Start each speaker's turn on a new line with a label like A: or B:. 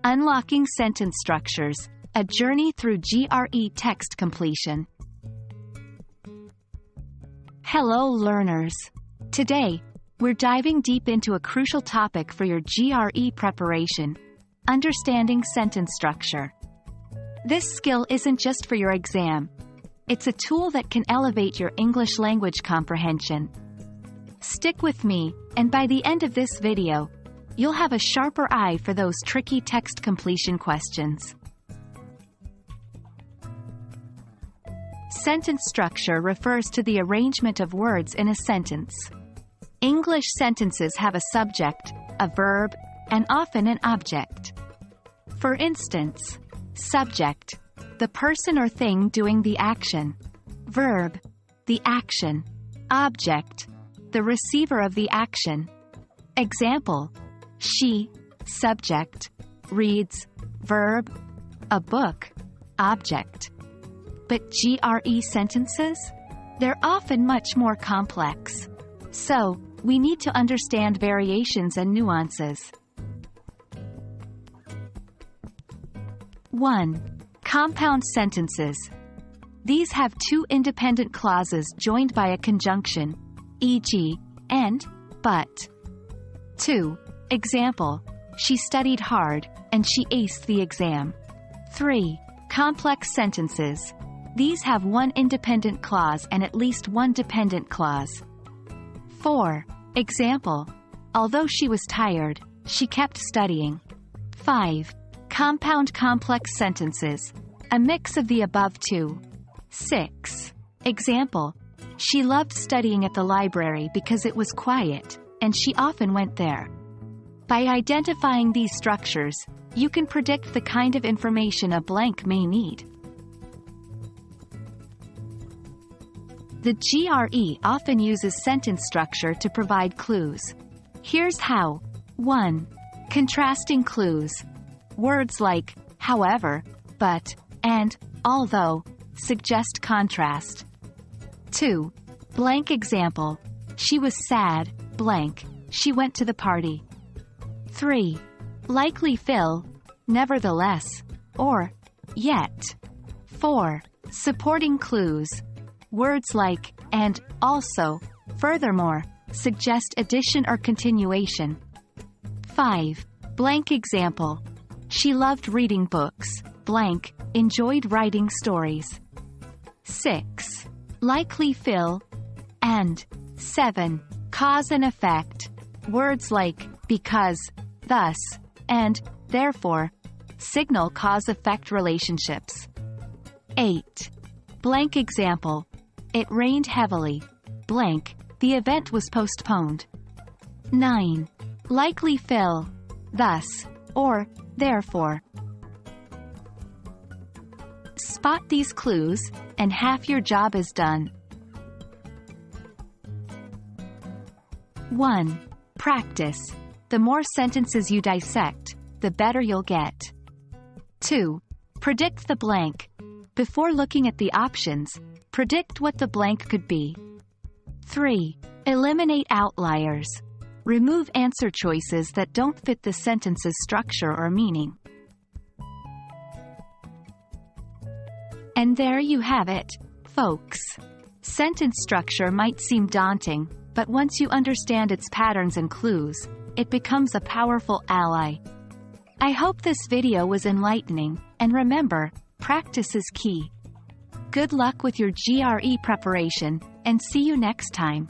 A: Unlocking Sentence Structures, a journey through GRE text completion. Hello learners! Today, we're diving deep into a crucial topic for your GRE preparation: understanding sentence structure. This skill isn't just for your exam. It's a tool that can elevate your English language comprehension. Stick with me, and by the end of this video, you'll have a sharper eye for those tricky text completion questions. Sentence structure refers to the arrangement of words in a sentence. English sentences have a subject, a verb, and often an object. For instance, subject, the person or thing doing the action. Verb, the action. Object, the receiver of the action. Example: she, subject, reads, verb, a book, object. But GRE sentences? They're often much more complex. So, we need to understand variations and nuances. 1. Compound sentences. These have two independent clauses joined by a conjunction, e.g., and, but. 2. Example: she studied hard, and she aced the exam. 3. Complex sentences. These have one independent clause and at least one dependent clause. 4. Example: although she was tired, she kept studying. 5. Compound complex sentences. A mix of the above two. 6. Example: she loved studying at the library because it was quiet, and she often went there. By identifying these structures, you can predict the kind of information a blank may need. The GRE often uses sentence structure to provide clues. Here's how. 1. Contrasting clues. Words like however, but, and, although suggest contrast. 2. Blank example: she was sad, blank, she went to the party. 3. Likely fill, nevertheless, or, yet. 4. Supporting clues. Words like, and, also, furthermore, suggest addition or continuation. 5. Blank example: she loved reading books, blank, enjoyed writing stories. 6. Likely fill, and. 7. Cause and effect. Words like, because, thus, and, therefore, signal cause-effect relationships. 8. Blank example: it rained heavily, blank, the event was postponed. 9. Likely fill, thus, or, therefore. Spot these clues, and half your job is done. 1. Practice. The more sentences you dissect, the better you'll get. 2. Predict the blank. Before looking at the options, predict what the blank could be. 3. Eliminate outliers. Remove answer choices that don't fit the sentence's structure or meaning. And there you have it, folks. Sentence structure might seem daunting, but once you understand its patterns and clues, it becomes a powerful ally. I hope this video was enlightening, and remember, practice is key. Good luck with your GRE preparation, and see you next time.